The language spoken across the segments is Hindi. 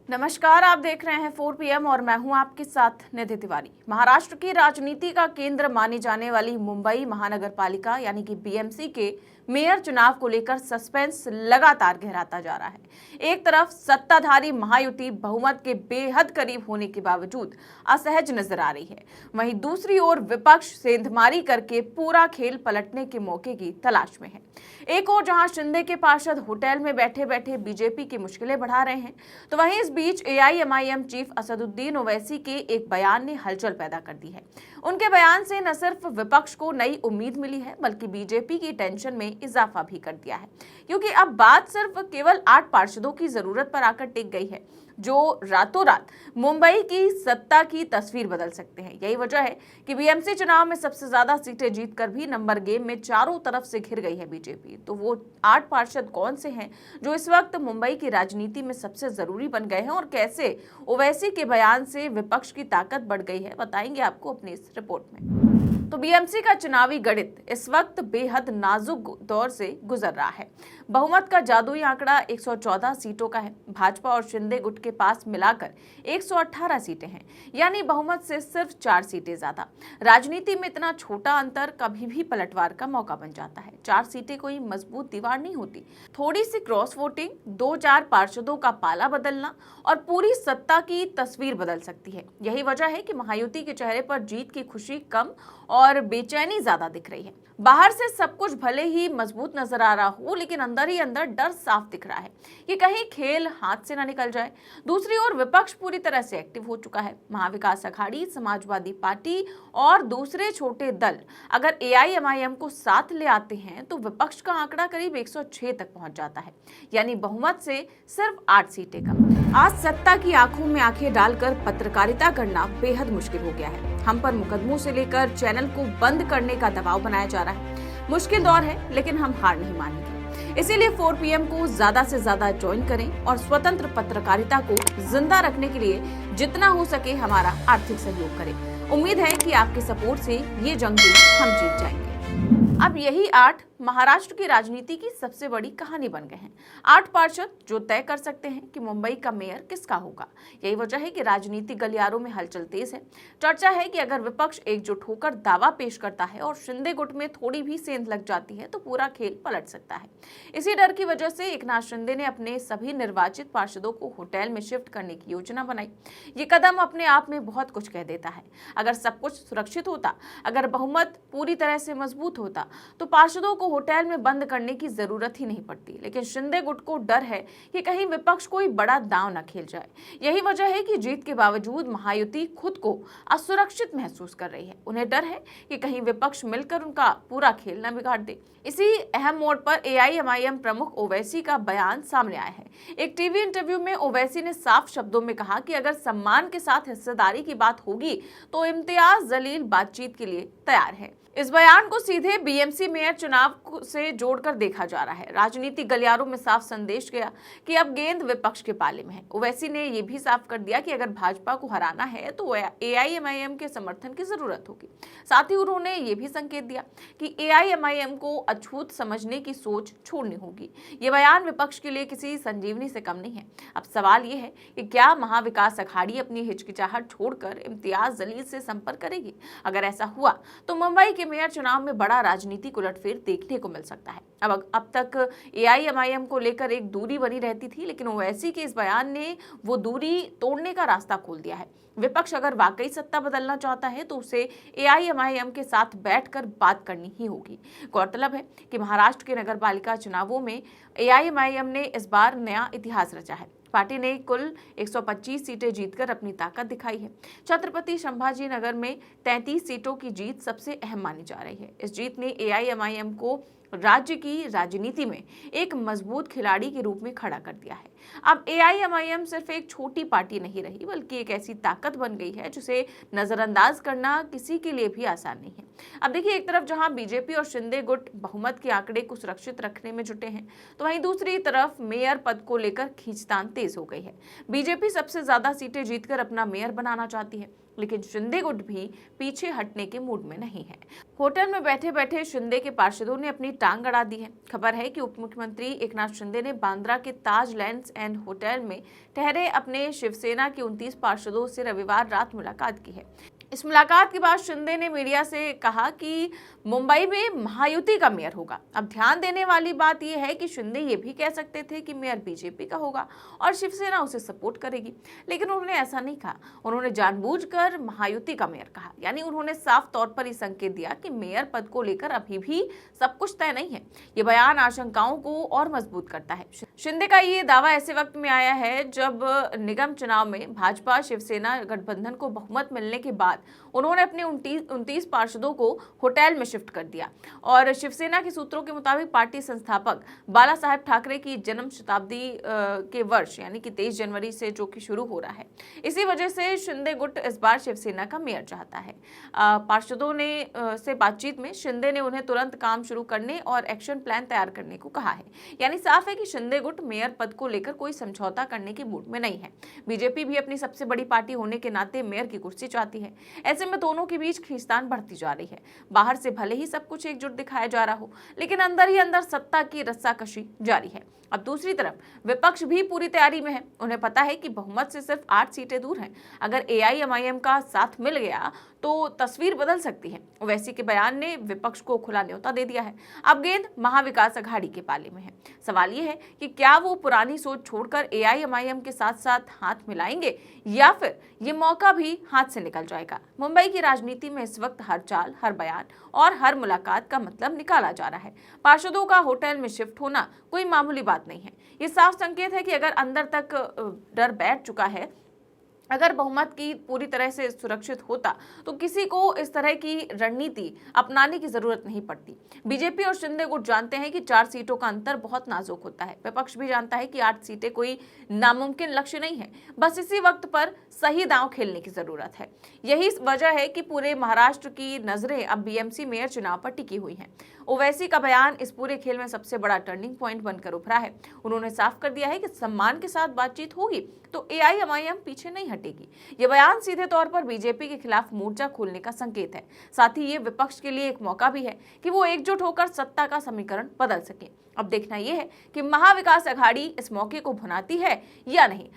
नमस्कार, आप देख रहे हैं 4 PM और मैं हूं आपके साथ निधि तिवारी। महाराष्ट्र की राजनीति का केंद्र मानी जाने वाली मुंबई महानगर पालिका यानी कि बीएमसी के मेयर चुनाव को लेकर सस्पेंस लगातार गहराता जा रहा है। एक तरफ सत्ताधारी महायुति बहुमत के बेहद करीब होने के बावजूद असहज नजर आ रही है, वहीं दूसरी ओर विपक्ष सेंधमारी करके पूरा खेल पलटने के मौके की तलाश में है। एक ओर जहां शिंदे के पार्षद होटल में बैठे बैठे बीजेपी की मुश्किलें बढ़ा रहे हैं, तो वहीं इस बीच एआईएमआईएम चीफ असदुद्दीन ओवैसी के एक बयान ने हलचल पैदा कर दी है। उनके बयान से न सिर्फ विपक्ष को नई उम्मीद मिली है, बल्कि बीजेपी की टेंशन में इजाफा भी कर दिया है, क्योंकि अब बात सिर्फ केवल 8 पार्षदों की जरूरत पर आकर टिक गई है, जो रातों रात मुंबई की सत्ता की तस्वीर बदल सकते हैं। यही वजह है कि बीएमसी चुनाव में सबसे ज्यादा सीटें जीतकर भी नंबर गेम में चारों तरफ से घिर गई है बीजेपी। तो वो 8 पार्षद कौन से हैं जो इस वक्त मुंबई की राजनीति में सबसे जरूरी बन गए हैं, और कैसे ओवैसी के बयान से विपक्ष की ताकत बढ़ गई है, बताएंगे आपको अपनी इस रिपोर्ट में। तो बीएमसी का चुनावी गणित इस वक्त बेहद नाजुक दौर से गुजर रहा है। बहुमत का जादुई आंकड़ा 114 सीटों का है। भाजपा और शिंदे गुट के पास मिलाकर 118 सीटें हैं, यानी बहुमत से सिर्फ 4 सीटें ज्यादा। राजनीति में इतना छोटा अंतर कभी भी पलटवार का मौका बन जाता है। 4 सीटें कोई मजबूत दीवार नहीं होती। थोड़ी सी क्रॉस वोटिंग, 2-4 पार्षदों का पाला बदलना और पूरी सत्ता की तस्वीर बदल सकती है। यही वजह है कि महायुति के चेहरे पर जीत की खुशी कम और बेचैनी ज्यादा दिख रही है। बाहर से सब कुछ भले ही मजबूत नजर आ रहा हो, लेकिन अंदर ही अंदर डर साफ दिख रहा है कि कहीं खेल हाथ से ना निकल जाए। दूसरी ओर विपक्ष पूरी तरह से एक्टिव हो चुका है। महाविकास अघाड़ी, समाजवादी पार्टी और दूसरे छोटे दल अगर एआईएमआईएम को साथ ले आते हैं तो विपक्ष का आंकड़ा करीब 106 तक पहुंच जाता है, यानी बहुमत से सिर्फ 8 सीटें कम। आज सत्ता की आंखों में आंखें डालकर पत्रकारिता करना बेहद मुश्किल हो गया है। हम पर मुकदमों से लेकर चैनल को बंद करने का दबाव बनाया जा रहा है। मुश्किल दौर है, लेकिन हम हार नहीं मानेंगे। इसीलिए 4 PM को ज्यादा से ज्यादा ज्वाइन करें और स्वतंत्र पत्रकारिता को जिंदा रखने के लिए जितना हो सके हमारा आर्थिक सहयोग करें। उम्मीद है कि आपके सपोर्ट से ये जंग भी हम जीत जाएंगे। अब यही 8 महाराष्ट्र की राजनीति की सबसे बड़ी कहानी बन गए हैं। 8 पार्षद जो तय कर सकते हैं कि मुंबई का मेयर किसका होगा। यही वजह है कि राजनीतिक गलियारों में हलचल तेज है। चर्चा है कि अगर विपक्ष एकजुट होकर दावा पेश करता है और शिंदे गुट में थोड़ी भी सेंध लग जाती है तो पूरा खेल पलट सकता है। इसी डर की वजह से एकनाथ शिंदे ने अपने सभी निर्वाचित पार्षदों को होटल में शिफ्ट करने की योजना बनाई। ये कदम अपने आप में बहुत कुछ कह देता है। अगर सब कुछ सुरक्षित होता, अगर बहुमत पूरी तरह से मजबूत होता, तो पार्षदों को होटल में बंद करने की जरूरत ही नहीं पड़ती। लेकिन शिंदे गुट को डर है कि कहीं विपक्ष कोई बड़ा दांव न खेल जाए। यही वजह है कि जीत के बावजूद महायुति खुद को असुरक्षित महसूस कर रही है। उन्हें डर है कि कहीं विपक्ष मिलकर उनका पूरा खेल न बिगाड़ दे। इसी अहम मोड़ पर एआईएमआईएम प्रमुख ओवैसी का बयान सामने आया है। एक टीवी इंटरव्यू में ओवैसी ने साफ शब्दों में कहा कि अगर सम्मान के साथ हिस्सेदारी की बात होगी तो इम्तियाज जलील बातचीत के लिए तैयार है। इस बयान को सीधे बीएमसी मेयर चुनाव से जोड़कर देखा जा रहा है। राजनीतिक गलियारों में साफ संदेश गया कि अब गेंद विपक्ष के पाले में है। ओवैसी ने यह भी साफ कर दिया कि अगर भाजपा को हराना है तो एआईएमआईएम के समर्थन की जरूरत होगी। साथ ही उन्होंने ये भी संकेत दिया कि एआईएमआईएम को अछूत समझने की सोच छोड़नी होगी। ये बयान विपक्ष के लिए किसी संजीवनी से कम नहीं है। अब सवाल ये है कि क्या महाविकास अघाड़ी अपनी हिचकिचाहट छोड़कर इम्तियाज जलील से संपर्क करेगी। अगर ऐसा हुआ तो मुंबई के मेयर चुनाव में बड़ा राजनीतिक उलटफेर देखने को मिल सकता है। अब तक एआईएमआईएम को लेकर एक दूरी बनी रहती थी, लेकिन ओवैसी के इस बयान ने वो दूरी तोड़ने का रास्ता खोल दिया है। विपक्ष अगर वाकई सत्ता बदलना चाहता है तो उसे एआईएमआईएम के साथ बैठकर बात करनी ही होगी। गौरतलब है कि महाराष्ट्र के नगरपालिका चुनावों में एआईएमआईएम ने इस बार नया इतिहास रचा है। पार्टी ने कुल 125 सीटें जीतकर अपनी ताकत दिखाई है। छत्रपति संभाजी नगर में 33 सीटों की जीत सबसे अहम मानी जा रही है। इस जीत ने एआईएमआईएम को राज्य की राजनीति में एक मजबूत खिलाड़ी के रूप में खड़ा कर दिया है। अब एआईएमआईएम सिर्फ एक छोटी पार्टी नहीं रही, बल्कि एक ऐसी ताकत बन गई है जिसे नजरअंदाज करना किसी के लिए भी आसान नहीं है। अब देखिए, एक तरफ जहां बीजेपी और शिंदे गुट बहुमत के आंकड़े को सुरक्षित रखने में जुटे हैं, तो वहीं दूसरी तरफ मेयर पद को लेकर खींचतान तेज हो गई है। बीजेपी सबसे ज्यादा सीटें जीतकर अपना मेयर बनाना चाहती है। लेकिन शिंदे गुट भी पीछे हटने के मूड में नहीं है। होटल में बैठे बैठे शिंदे के पार्षदों ने अपनी टांग अड़ा दी है। खबर है कि उप मुख्यमंत्री एकनाथ शिंदे ने बांद्रा के ताज लैंड्स एंड होटल में ठहरे अपने शिवसेना के 29 पार्षदों से रविवार रात मुलाकात की है। इस मुलाकात के बाद शिंदे ने मीडिया से कहा कि मुंबई में महायुति का मेयर होगा। अब ध्यान देने वाली बात यह है कि शिंदे ये भी कह सकते थे कि मेयर बीजेपी का होगा और शिवसेना उसे सपोर्ट करेगी, लेकिन उन्होंने ऐसा नहीं कहा। उन्होंने जानबूझकर महायुति का मेयर कहा, यानी उन्होंने साफ तौर पर ये संकेत दिया कि मेयर पद को लेकर अभी भी सब कुछ तय नहीं है। ये बयान आशंकाओं को और मजबूत करता है। शिंदे का ये दावा ऐसे वक्त में आया है जब निगम चुनाव में भाजपा शिवसेना गठबंधन को बहुमत मिलने के बाद उन्होंने अपने 29 पार्षदों को होटल में शिफ्ट कर दिया और शिवसेना के सूत्रों के मुताबिक पार्टी संस्थापक बाला साहेब ठाकरे की जन्म शताब्दी के वर्ष यानी कि 23 जनवरी से जो कि शुरू हो रहा है, इसी वजह से शिंदे गुट इस बार शिवसेना का मेयर चाहता है। पार्षदों ने से बातचीत में शिंदे ने उन्हें तुरंत काम शुरू करने और एक्शन प्लान तैयार करने को कहा है। यानी साफ है कि शिंदे गुट मेयर पद को लेकर कोई समझौता करने की मूड में नहीं है। बीजेपी भी अपनी सबसे बड़ी पार्टी होने के नाते मेयर की कुर्सी चाहती है। ऐसे में दोनों के बीच खींचतान बढ़ती जा रही है। बाहर से भले ही सब कुछ एकजुट दिखाया जा रहा हो, लेकिन अंदर ही अंदर सत्ता की रस्साकशी जारी है। अब दूसरी तरफ विपक्ष भी पूरी तैयारी में है। उन्हें पता है कि बहुमत से सिर्फ 8 सीटें दूर हैं। अगर AIMIM का साथ मिल गया तो तस्वीर बदल सकती है। ओवैसी के बयान ने विपक्ष को खुला न्योता दे दिया है। अब गेंद महाविकास अघाड़ी के पाले में है। सवाल यह है कि क्या वो पुरानी सोच छोड़कर AIMIM के साथ साथ हाथ मिलाएंगे या फिर ये मौका भी हाथ से निकल जाएगा। मुंबई की राजनीति में इस वक्त हर चाल, हर बयान और हर मुलाकात का मतलब निकाला जा रहा है। पार्षदों का होटल में शिफ्ट होना कोई मामूली बात नहीं है। ये साफ संकेत है कि अगर अंदर तक डर बैठ चुका है, अगर बहुमत की पूरी तरह से सुरक्षित होता तो किसी को इस तरह की रणनीति अपनाने की जरूरत नहीं पड़ती। बीजेपी और शिंदे गुट जानते हैं कि 4 सीटों का अंतर बहुत नाजुक होता है। विपक्ष भी जानता है कि 8 सीटें कोई नामुमकिन लक्ष्य नहीं है। बस इसी वक्त पर सही दांव खेलने की जरूरत है। यही वजह है कि पूरे महाराष्ट्र की नजरें अब BMC मेयर चुनाव पर टिकी हुई हैं। ओवैसी का बयान इस पूरे खेल में सबसे बड़ा टर्निंग पॉइंट बनकर उभरा है। उन्होंने साफ कर दिया है कि सम्मान के साथ बातचीत होगी तो AIMIM पीछे नहीं हटेगी। ये बयान सीधे तौर पर बीजेपी के खिलाफ मोर्चा खोलने का संकेत है। साथ ही ये विपक्ष के लिए एक मौका भी है कि वो एकजुट होकर सत्ता का समीकरण बदल सके। अब देखना यह है कि महाविकास अघाड़ी इस मौके को भुनाती है या नहीं।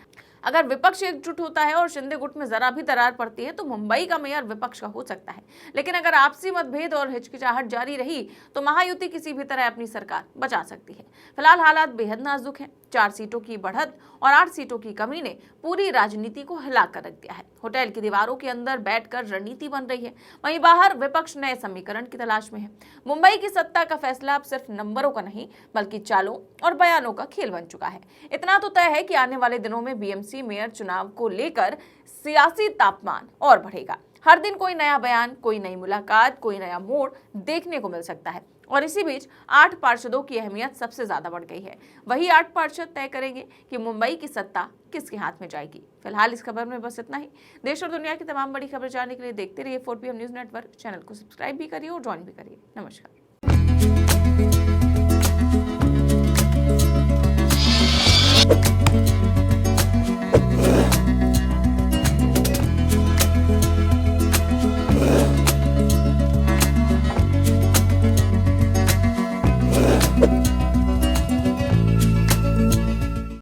अगर विपक्ष एकजुट होता है और शिंदे गुट में जरा भी दरार पड़ती है तो मुंबई का मेयर विपक्ष का हो सकता है। लेकिन अगर आपसी मतभेद और हिचकिचाहट जारी रही तो महायुति किसी भी तरह अपनी सरकार बचा सकती है। फिलहाल हालात बेहद नाजुक हैं। 4 सीटों की बढ़त और 8 सीटों की कमी ने पूरी राजनीति को हिला कर रख दिया है। होटल की दीवारों के अंदर बैठकर रणनीति बन रही है, वहीं बाहर विपक्ष नए समीकरण की तलाश में है। मुंबई की सत्ता का फैसला अब सिर्फ नंबरों का नहीं बल्कि चालों और बयानों का खेल बन चुका है। इतना तो तय है कि आने वाले दिनों में BMC मेयर चुनाव को लेकर सियासी तापमान और बढ़ेगा। हर दिन कोई नया बयान, कोई नई मुलाकात, कोई नया मोड़ देखने को मिल सकता है। और इसी बीच 8 पार्षदों की अहमियत सबसे ज्यादा बढ़ गई है। वही 8 पार्षद तय करेंगे कि मुंबई की सत्ता किसके हाथ में जाएगी। फिलहाल इस खबर में बस इतना ही। देश और दुनिया की तमाम बड़ी खबर जानने के लिए देखते रहिए 4PM न्यूज नेटवर्क। चैनल को सब्सक्राइब भी करिए और ज्वाइन भी करिए। नमस्कार।